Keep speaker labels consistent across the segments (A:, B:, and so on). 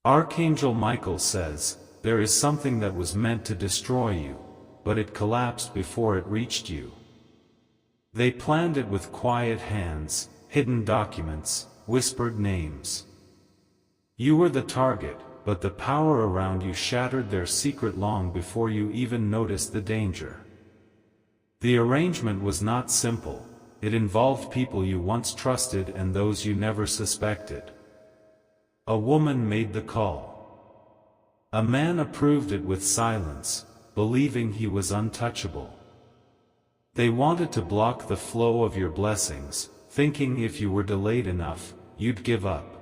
A: Archangel Michael says, there is something that was meant to destroy you, but it collapsed before it reached you. They planned it with quiet hands, hidden documents, whispered names. You were the target, but the power around you shattered their secret long before you even noticed the danger. The arrangement was not simple. It involved people you once trusted and those you never suspected. A woman made the call. A man approved it with silence, believing he was untouchable. They wanted to block the flow of your blessings, thinking if you were delayed enough, you'd give up.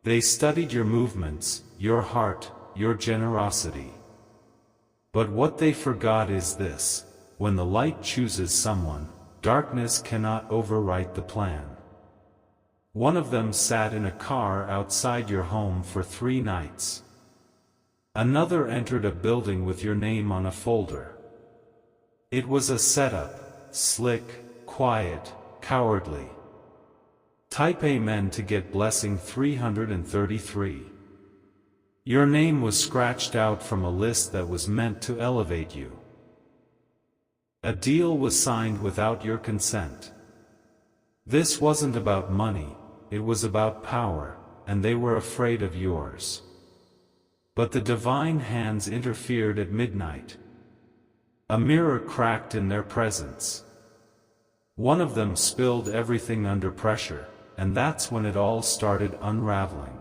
A: They studied your movements, your heart, your generosity. But what they forgot is this: when the light chooses someone, darkness cannot overwrite the plan. One of them sat in a car outside your home for 3 nights. Another entered a building with your name on a folder. It was a setup, slick, quiet, cowardly. Type Amen to get blessing 333. Your name was scratched out from a list that was meant to elevate you. A deal was signed without your consent. This wasn't about money, it was about power, and they were afraid of yours. But the divine hands interfered at midnight. A mirror cracked in their presence. One of them spilled everything under pressure, and that's when it all started unraveling.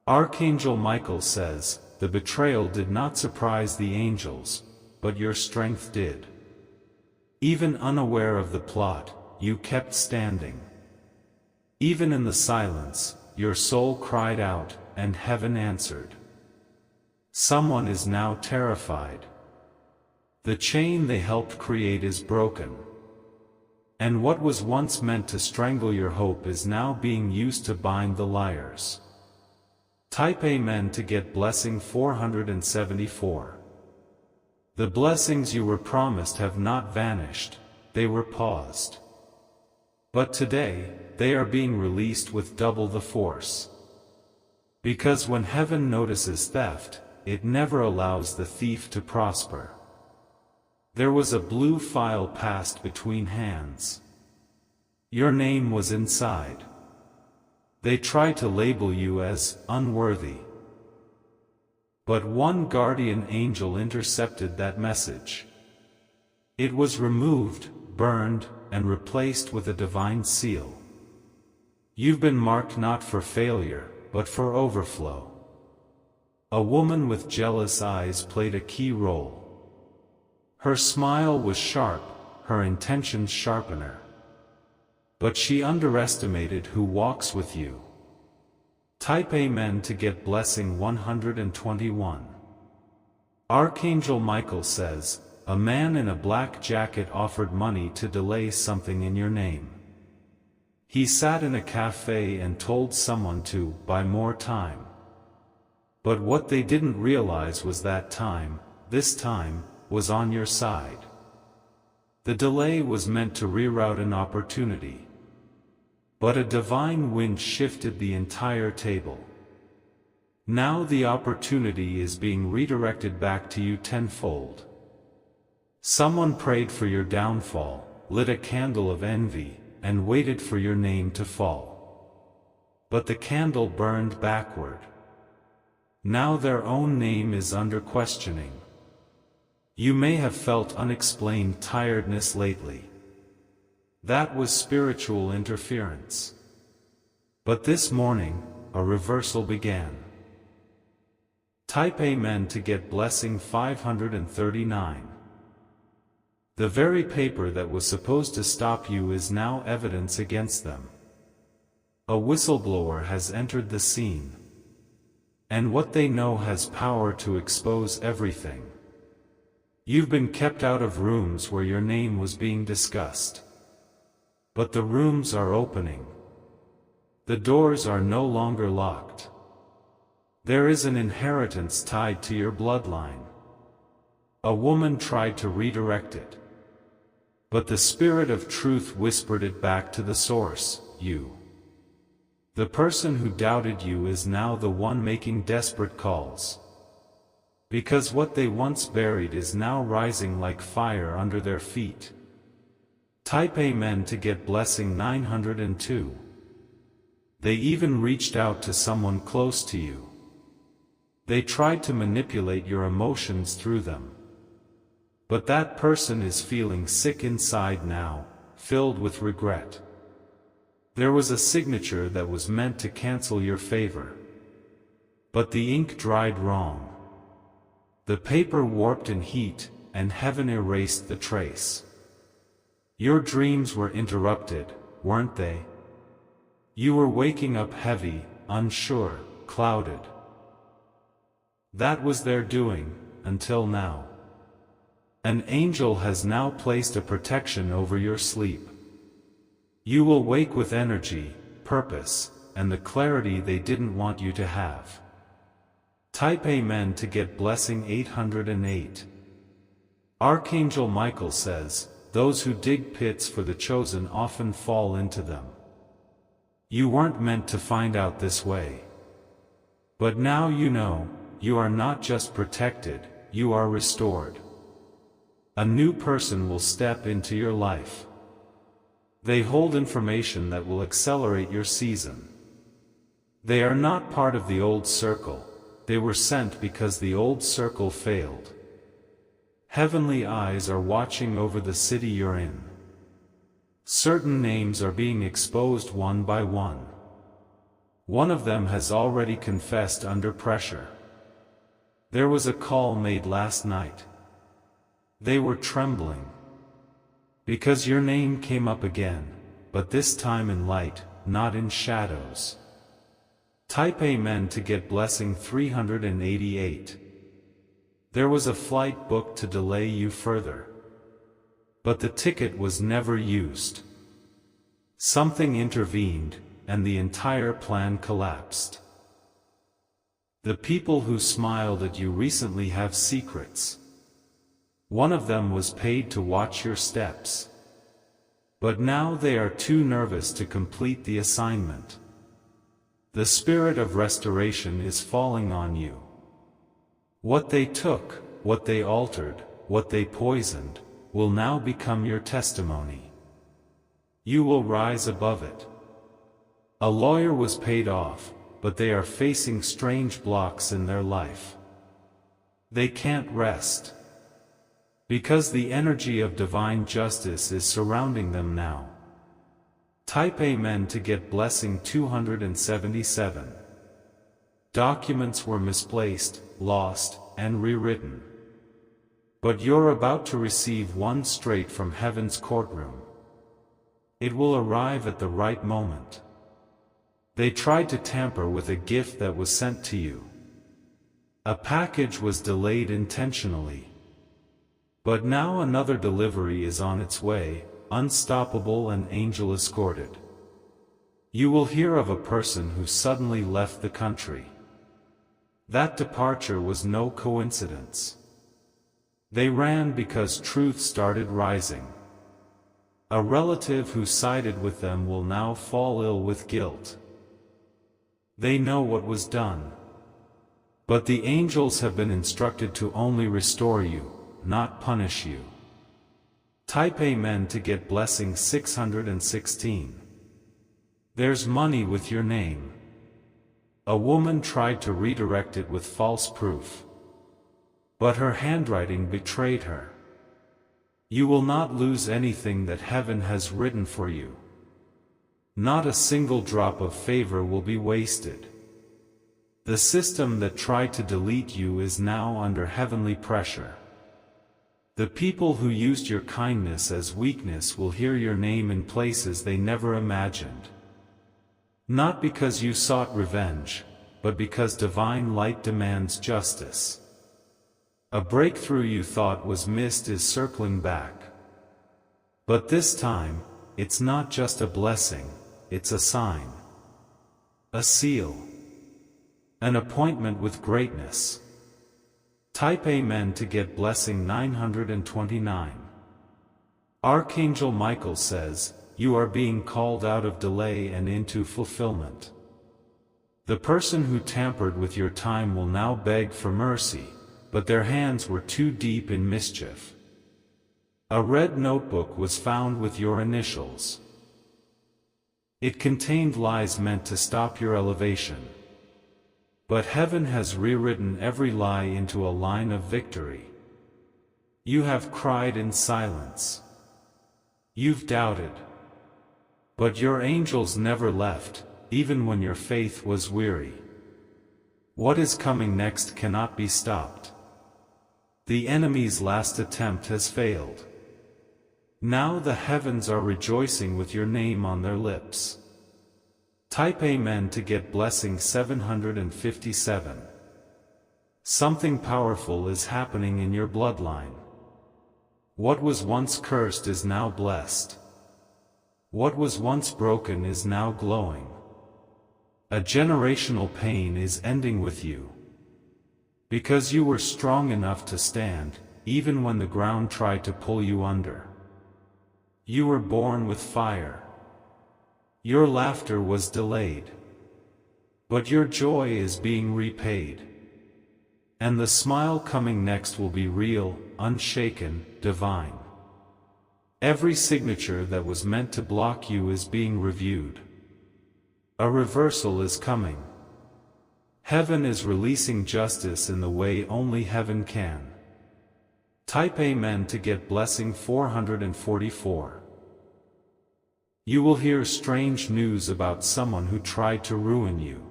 A: Archangel Michael says, the betrayal did not surprise the angels, but your strength did. Even unaware of the plot, you kept standing. Even in the silence, your soul cried out, and heaven answered. Someone is now terrified. The chain they helped create is broken. And what was once meant to strangle your hope is now being used to bind the liars. Type Amen to get blessing 474. The blessings you were promised have not vanished, they were paused. But today, they are being released with double the force. Because when heaven notices theft, it never allows the thief to prosper. There was a blue file passed between hands. Your name was inside. They tried to label you as unworthy. But one guardian angel intercepted that message. It was removed, burned, and replaced with a divine seal. You've been marked not for failure, but for overflow. A woman with jealous eyes played a key role. Her smile was sharp, her intentions sharpener. But she underestimated who walks with you. Type Amen to get blessing 121. Archangel Michael says, a man in a black jacket offered money to delay something in your name. He sat in a cafe and told someone to buy more time. But what they didn't realize was that time, this time, was on your side. The delay was meant to reroute an opportunity. But a divine wind shifted the entire table. Now the opportunity is being redirected back to you tenfold. Someone prayed for your downfall, lit a candle of envy, and waited for your name to fall. But the candle burned backward. Now their own name is under questioning. You may have felt unexplained tiredness lately. That was spiritual interference. But this morning, a reversal began. Type Amen to get blessing 539. The very paper that was supposed to stop you is now evidence against them. A whistleblower has entered the scene. And what they know has power to expose everything. You've been kept out of rooms where your name was being discussed. But the rooms are opening. The doors are no longer locked. There is an inheritance tied to your bloodline. A woman tried to redirect it. But the Spirit of Truth whispered it back to the source, you. The person who doubted you is now the one making desperate calls. Because what they once buried is now rising like fire under their feet. Type Amen to get blessing 902. They even reached out to someone close to you. They tried to manipulate your emotions through them. But that person is feeling sick inside now, filled with regret. There was a signature that was meant to cancel your favor. But the ink dried wrong. The paper warped in heat, and heaven erased the trace. Your dreams were interrupted, weren't they? You were waking up heavy, unsure, clouded. That was their doing, until now. An angel has now placed a protection over your sleep. You will wake with energy, purpose, and the clarity they didn't want you to have. Type Amen to get blessing 808. Archangel Michael says, those who dig pits for the chosen often fall into them. You weren't meant to find out this way. But now you know, you are not just protected, you are restored. A new person will step into your life. They hold information that will accelerate your season. They are not part of the old circle. They were sent because the old circle failed. Heavenly eyes are watching over the city you're in. Certain names are being exposed one by one. One of them has already confessed under pressure. There was a call made last night. They were trembling. Because your name came up again, but this time in light, not in shadows. Type Amen to get blessing 388. There was a flight booked to delay you further. But the ticket was never used. Something intervened, and the entire plan collapsed. The people who smiled at you recently have secrets. One of them was paid to watch your steps. But now they are too nervous to complete the assignment. The spirit of restoration is falling on you. What they took, what they altered, what they poisoned, will now become your testimony. You will rise above it. A lawyer was paid off, but they are facing strange blocks in their life. They can't rest. Because the energy of divine justice is surrounding them now. Type Amen to get blessing 277. Documents were misplaced, lost, and rewritten. But you're about to receive one straight from heaven's courtroom. It will arrive at the right moment. They tried to tamper with a gift that was sent to you. A package was delayed intentionally. But now another delivery is on its way, unstoppable and angel escorted. You will hear of a person who suddenly left the country. That departure was no coincidence. They ran because truth started rising. A relative who sided with them will now fall ill with guilt. They know what was done. But the angels have been instructed to only restore you, not punish you. Type Amen to get blessing 616. There's money with your name. A woman tried to redirect it with false proof. But her handwriting betrayed her. You will not lose anything that heaven has written for you. Not a single drop of favor will be wasted. The system that tried to delete you is now under heavenly pressure. The people who used your kindness as weakness will hear your name in places they never imagined. Not because you sought revenge, but because divine light demands justice. A breakthrough you thought was missed is circling back. But this time, it's not just a blessing, it's a sign. A seal. An appointment with greatness. Type Amen to get blessing 929. Archangel Michael says, you are being called out of delay and into fulfillment. The person who tampered with your time will now beg for mercy, but their hands were too deep in mischief. A red notebook was found with your initials. It contained lies meant to stop your elevation. But heaven has rewritten every lie into a line of victory. You have cried in silence. You've doubted. But your angels never left, even when your faith was weary. What is coming next cannot be stopped. The enemy's last attempt has failed. Now the heavens are rejoicing with your name on their lips. Type Amen to get blessing 757. Something powerful is happening in your bloodline. What was once cursed is now blessed. What was once broken is now glowing. A generational pain is ending with you. Because you were strong enough to stand, even when the ground tried to pull you under. You were born with fire. Your laughter was delayed. But your joy is being repaid. And the smile coming next will be real, unshaken, divine. Every signature that was meant to block you is being reviewed. A reversal is coming. Heaven is releasing justice in the way only heaven can. Type Amen to get blessing 444. You will hear strange news about someone who tried to ruin you.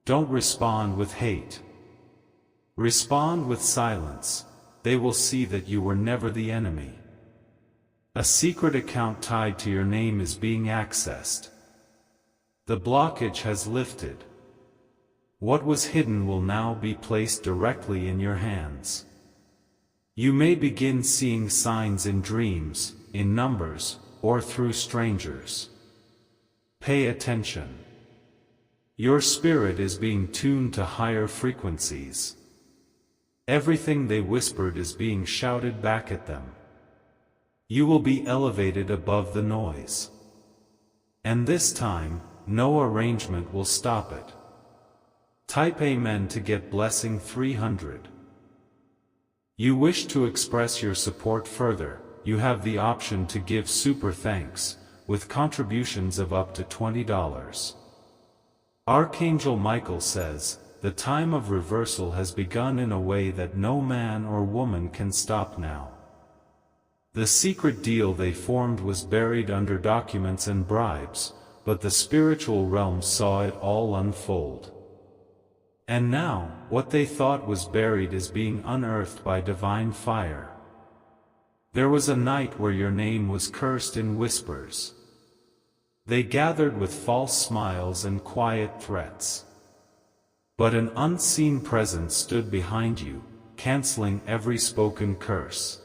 A: Don't respond with hate. Respond with silence. They will see that you were never the enemy. A secret account tied to your name is being accessed. The blockage has lifted. What was hidden will now be placed directly in your hands. You may begin seeing signs in dreams, in numbers, or through strangers. Pay attention. Your spirit is being tuned to higher frequencies. Everything they whispered is being shouted back at them. You will be elevated above the noise. And this time, no arrangement will stop it. Type Amen to get blessing 300. You wish to express your support further, you have the option to give super thanks, with contributions of up to $20. Archangel Michael says, the time of reversal has begun in a way that no man or woman can stop now. The secret deal they formed was buried under documents and bribes, but the spiritual realm saw it all unfold. And now, what they thought was buried is being unearthed by divine fire. There was a night where your name was cursed in whispers. They gathered with false smiles and quiet threats. But an unseen presence stood behind you, canceling every spoken curse.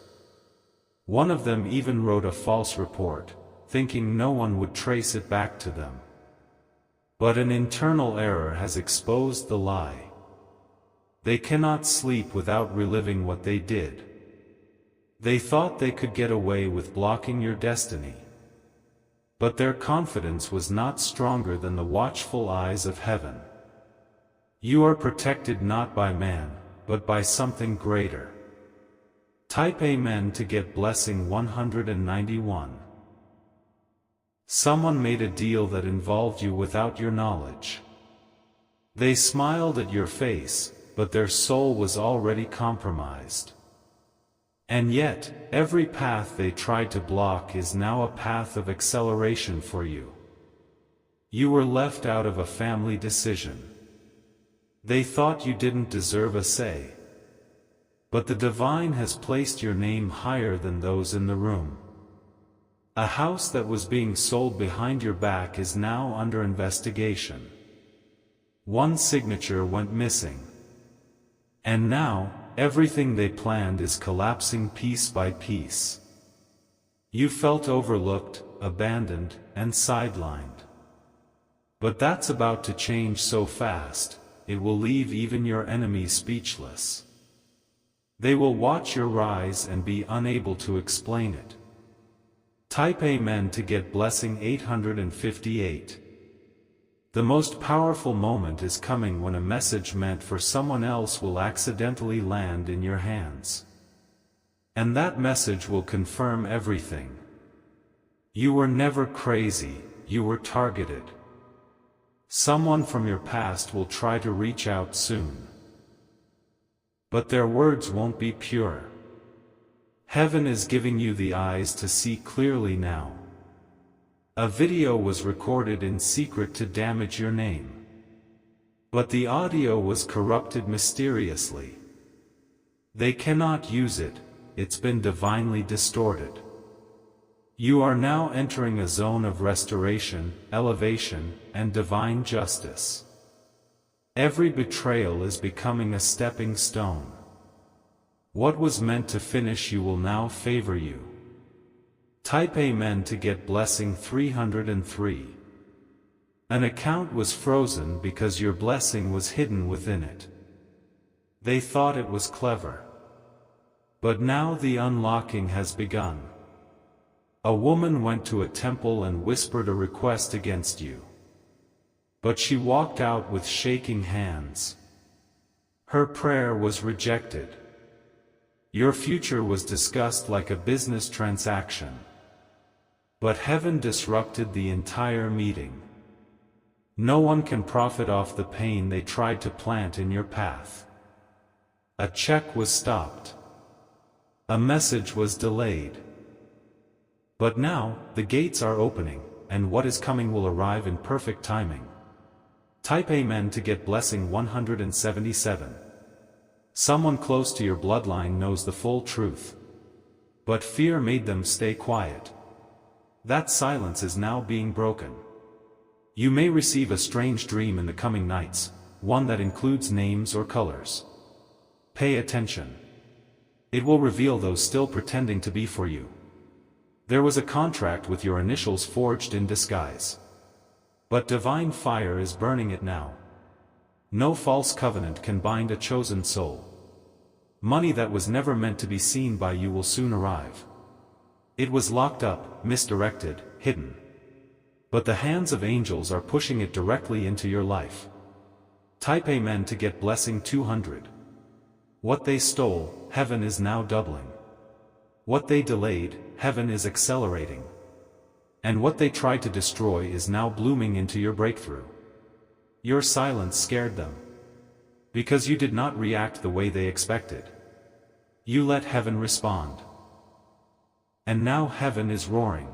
A: One of them even wrote a false report, thinking no one would trace it back to them. But an internal error has exposed the lie. They cannot sleep without reliving what they did. They thought they could get away with blocking your destiny. But their confidence was not stronger than the watchful eyes of heaven. You are protected not by man, but by something greater. Type Amen to get blessing 191. Someone made a deal that involved you without your knowledge. They smiled at your face, but their soul was already compromised. And yet, every path they tried to block is now a path of acceleration for you. You were left out of a family decision. They thought you didn't deserve a say. But the divine has placed your name higher than those in the room. A house that was being sold behind your back is now under investigation. One signature went missing. And now, everything they planned is collapsing piece by piece. You felt overlooked, abandoned, and sidelined. But that's about to change so fast, it will leave even your enemies speechless. They will watch your rise and be unable to explain it. Type Amen to get blessing 858. The most powerful moment is coming when a message meant for someone else will accidentally land in your hands. And that message will confirm everything. You were never crazy, you were targeted. Someone from your past will try to reach out soon. But their words won't be pure. Heaven is giving you the eyes to see clearly now. A video was recorded in secret to damage your name. But the audio was corrupted mysteriously. They cannot use it, it's been divinely distorted. You are now entering a zone of restoration, elevation, and divine justice. Every betrayal is becoming a stepping stone. What was meant to finish you will now favor you. Type Amen to get blessing 303. An account was frozen because your blessing was hidden within it. They thought it was clever. But now the unlocking has begun. A woman went to a temple and whispered a request against you. But she walked out with shaking hands. Her prayer was rejected. Your future was discussed like a business transaction. But heaven disrupted the entire meeting. No one can profit off the pain they tried to plant in your path. A check was stopped. A message was delayed. But now, the gates are opening, and what is coming will arrive in perfect timing. Type Amen to get blessing 177. Someone close to your bloodline knows the full truth. But fear made them stay quiet. That silence is now being broken. You may receive a strange dream in the coming nights, one that includes names or colors. Pay attention. It will reveal those still pretending to be for you. There was a contract with your initials forged in disguise. But divine fire is burning it now. No false covenant can bind a chosen soul. Money that was never meant to be seen by you will soon arrive. It was locked up, misdirected, hidden. But the hands of angels are pushing it directly into your life. Type Amen to get blessing 200. What they stole, heaven is now doubling. What they delayed, heaven is accelerating. And what they tried to destroy is now blooming into your breakthrough. Your silence scared them. Because you did not react the way they expected. You let heaven respond. And now heaven is roaring.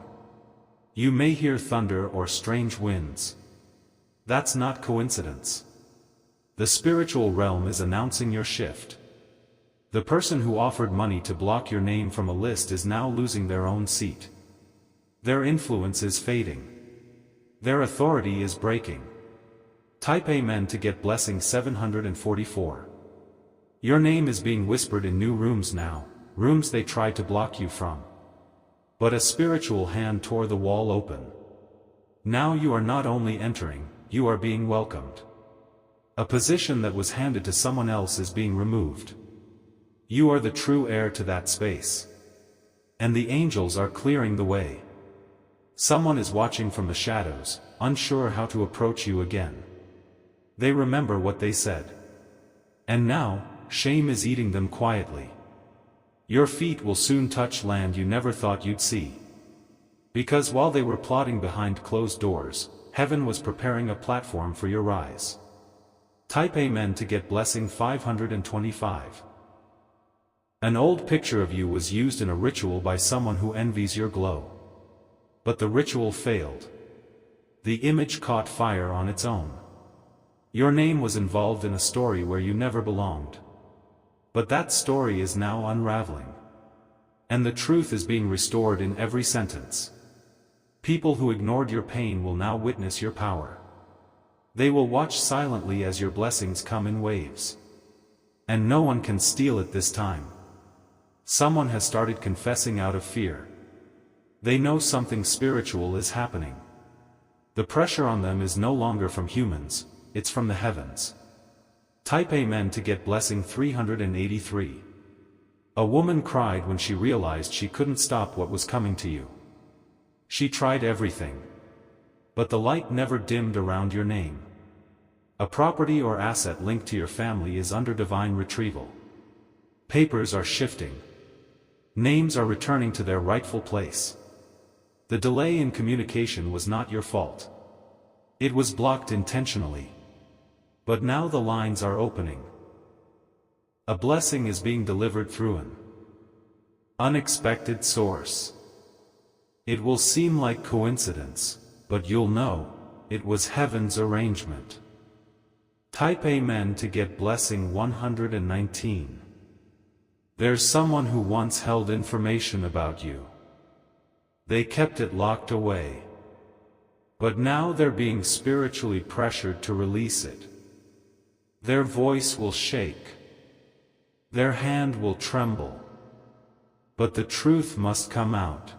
A: You may hear thunder or strange winds. That's not coincidence. The spiritual realm is announcing your shift. The person who offered money to block your name from a list is now losing their own seat. Their influence is fading. Their authority is breaking. Type Amen to get blessing 744. Your name is being whispered in new rooms now, rooms they tried to block you from. But a spiritual hand tore the wall open. Now you are not only entering, you are being welcomed. A position that was handed to someone else is being removed. You are the true heir to that space. And the angels are clearing the way. Someone is watching from the shadows, unsure how to approach you again. They remember what they said. And now, shame is eating them quietly. Your feet will soon touch land you never thought you'd see. Because while they were plotting behind closed doors, heaven was preparing a platform for your rise. Type Amen to get blessing 525. An old picture of you was used in a ritual by someone who envies your glow. But the ritual failed. The image caught fire on its own. Your name was involved in a story where you never belonged. But that story is now unraveling. And the truth is being restored in every sentence. People who ignored your pain will now witness your power. They will watch silently as your blessings come in waves. And no one can steal it this time. Someone has started confessing out of fear. They know something spiritual is happening. The pressure on them is no longer from humans, it's from the heavens. Type Amen to get blessing 383. A woman cried when she realized she couldn't stop what was coming to you. She tried everything. but the light never dimmed around your name. A property or asset linked to your family is under divine retrieval. Papers are shifting. Names are returning to their rightful place. The delay in communication was not your fault. It was blocked intentionally. But now the lines are opening. A blessing is being delivered through an unexpected source. It will seem like coincidence, but you'll know it was heaven's arrangement. Type Amen to get blessing 119. There's someone who once held information about you. They kept it locked away. But now they're being spiritually pressured to release it. Their voice will shake. Their hand will tremble. But the truth must come out.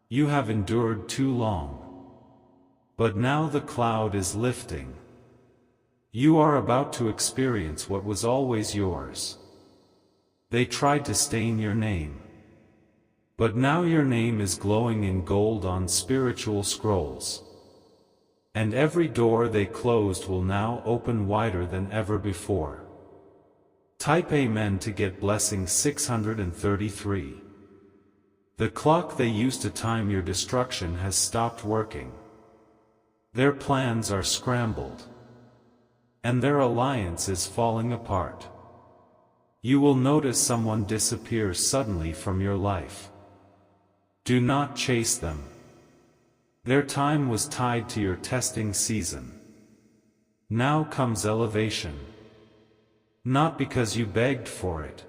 A: You have endured too long. But now the cloud is lifting. You are about to experience what was always yours. They tried to stain your name. But now your name is glowing in gold on spiritual scrolls. And every door they closed will now open wider than ever before. Type Amen to get blessing 633. The clock they used to time your destruction has stopped working. Their plans are scrambled. And their alliance is falling apart. You will notice someone disappear suddenly from your life. Do not chase them. Their time was tied to your testing season. Now comes elevation. Not because you begged for it,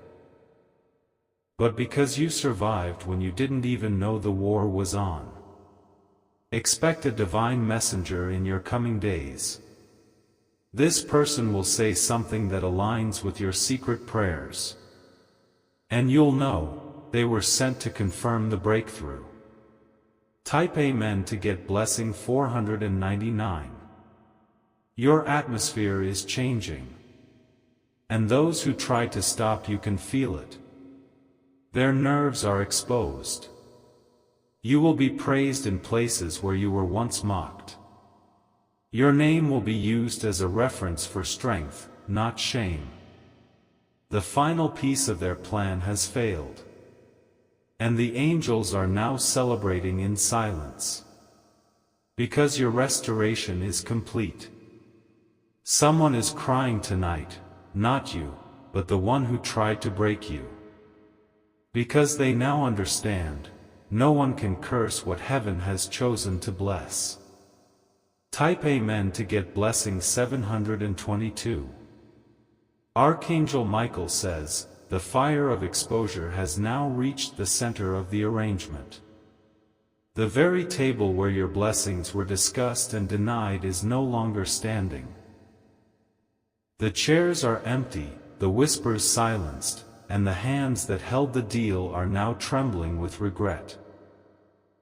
A: but because you survived when you didn't even know the war was on. Expect a divine messenger in your coming days. This person will say something that aligns with your secret prayers. And you'll know they were sent to confirm the breakthrough. Type Amen to get blessing 499. Your atmosphere is changing. And those who try to stop you can feel it. Their nerves are exposed. You will be praised in places where you were once mocked. Your name will be used as a reference for strength, not shame. The final piece of their plan has failed. And the angels are now celebrating in silence. Because your restoration is complete. Someone is crying tonight, not you, but the one who tried to break you. Because they now understand, no one can curse what heaven has chosen to bless. Type Amen to get blessing 722. Archangel Michael says, the fire of exposure has now reached the center of the arrangement. The very table where your blessings were discussed and denied is no longer standing. The chairs are empty, the whispers silenced, and the hands that held the deal are now trembling with regret.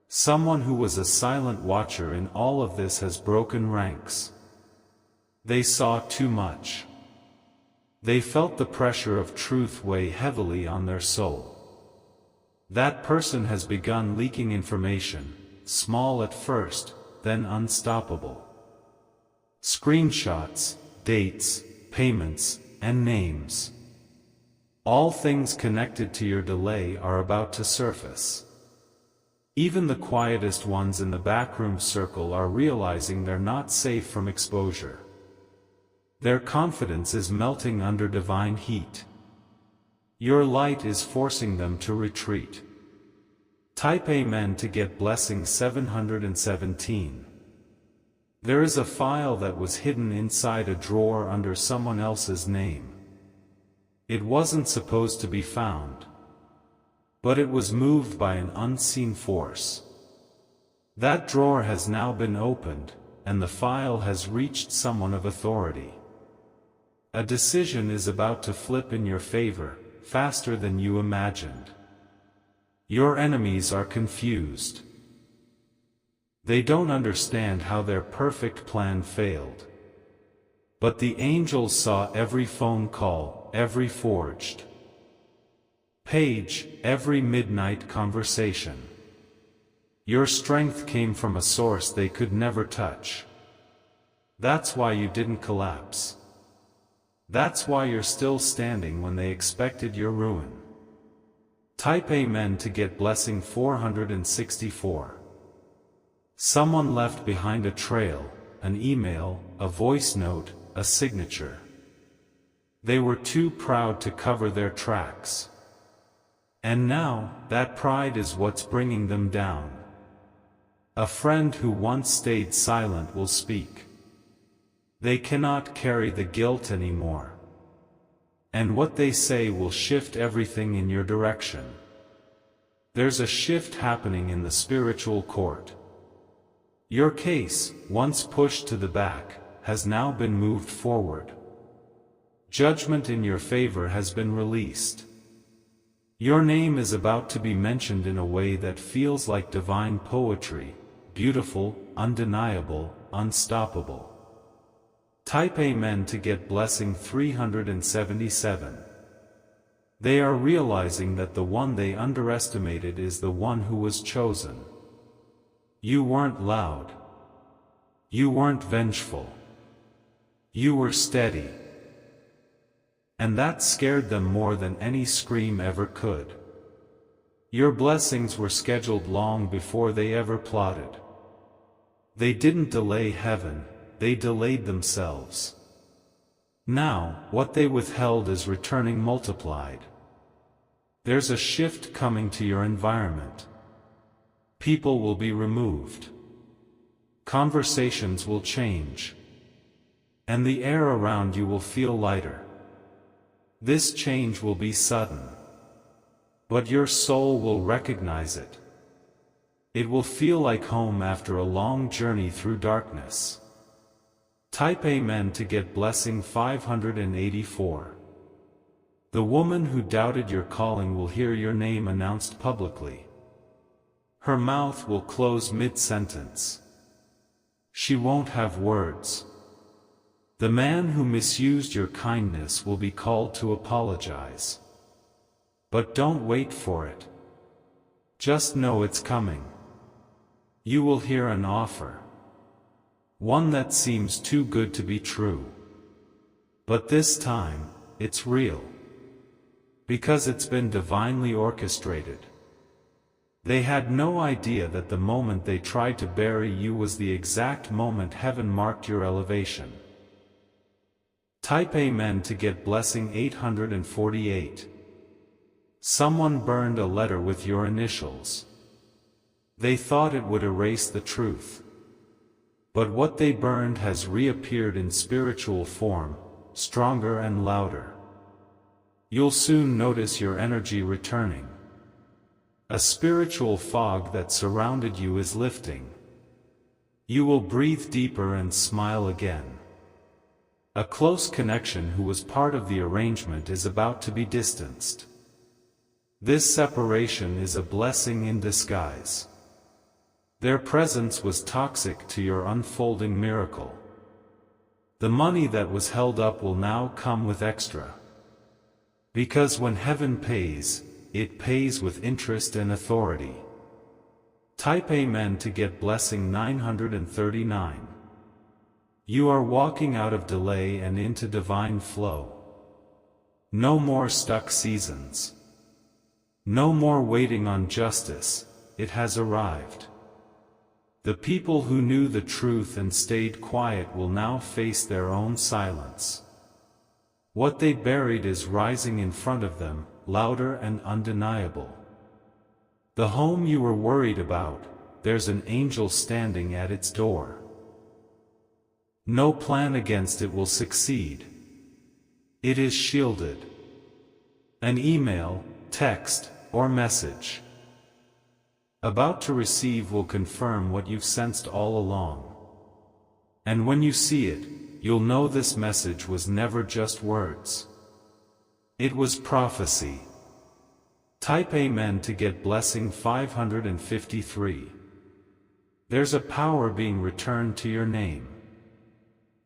A: Someone who was a silent watcher in all of this has broken ranks. They saw too much. They felt the pressure of truth weigh heavily on their soul. That person has begun leaking information, small at first, then unstoppable. Screenshots, dates, payments, and names. All things connected to your delay are about to surface. Even the quietest ones in the backroom circle are realizing they're not safe from exposure. Their confidence is melting under divine heat. Your light is forcing them to retreat. Type Amen to get blessing 717. There is a file that was hidden inside a drawer under someone else's name. It wasn't supposed to be found. But it was moved by an unseen force. That drawer has now been opened, and the file has reached someone of authority. A decision is about to flip in your favor, faster than you imagined. Your enemies are confused. They don't understand how their perfect plan failed. But the angels saw every phone call, every forged page, every midnight conversation. Your strength came from a source they could never touch. That's why you didn't collapse. That's why you're still standing when they expected your ruin. Type Amen to get blessing 464. Someone left behind a trail, an email, a voice note, a signature. They were too proud to cover their tracks. And now, that pride is what's bringing them down. A friend who once stayed silent will speak. They cannot carry the guilt anymore. And what they say will shift everything in your direction. There's a shift happening in the spiritual court. Your case, once pushed to the back, has now been moved forward. Judgment in your favor has been released. Your name is about to be mentioned in a way that feels like divine poetry, beautiful, undeniable, unstoppable. Type Amen to get blessing 377. They are realizing that the one they underestimated is the one who was chosen. You weren't loud. You weren't vengeful. You were steady. And that scared them more than any scream ever could. Your blessings were scheduled long before they ever plotted. They didn't delay heaven, they delayed themselves. Now, what they withheld is returning multiplied. There's a shift coming to your environment. People will be removed. Conversations will change. And the air around you will feel lighter. This change will be sudden. But your soul will recognize it. It will feel like home after a long journey through darkness. Type Amen to get blessing 584. The woman who doubted your calling will hear your name announced publicly. Her mouth will close mid-sentence. She won't have words. The man who misused your kindness will be called to apologize. But don't wait for it. Just know it's coming. You will hear an offer. One that seems too good to be true. But this time, it's real. Because it's been divinely orchestrated. They had no idea that the moment they tried to bury you was the exact moment heaven marked your elevation. Type Amen to get blessing 848. Someone burned a letter with your initials. They thought it would erase the truth. But what they burned has reappeared in spiritual form, stronger and louder. You'll soon notice your energy returning. A spiritual fog that surrounded you is lifting. You will breathe deeper and smile again. A close connection who was part of the arrangement is about to be distanced. This separation is a blessing in disguise. Their presence was toxic to your unfolding miracle. The money that was held up will now come with extra. Because when heaven pays, it pays with interest and authority. Type Amen to get blessing 939. You are walking out of delay and into divine flow. No more stuck seasons. No more waiting on justice, it has arrived. The people who knew the truth and stayed quiet will now face their own silence. What they buried is rising in front of them, louder and undeniable. The home you were worried about, there's an angel standing at its door. No plan against it will succeed. It is shielded. An email, text, or message about to receive will confirm what you've sensed all along. And when you see it, you'll know this message was never just words. It was prophecy. Type Amen to get blessing 553. There's a power being returned to your name.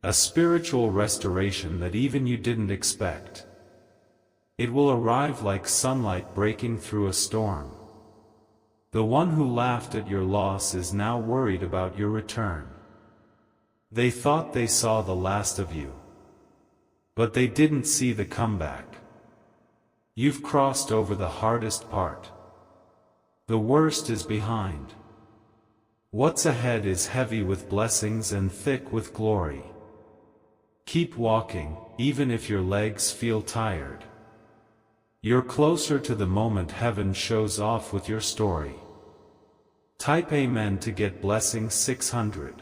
A: A spiritual restoration that even you didn't expect. It will arrive like sunlight breaking through a storm. The one who laughed at your loss is now worried about your return. They thought they saw the last of you, but they didn't see the comeback. You've crossed over the hardest part. The worst is behind. What's ahead is heavy with blessings and thick with glory. Keep walking, even if your legs feel tired. You're closer to the moment heaven shows off with your story. Type Amen to get blessing 600.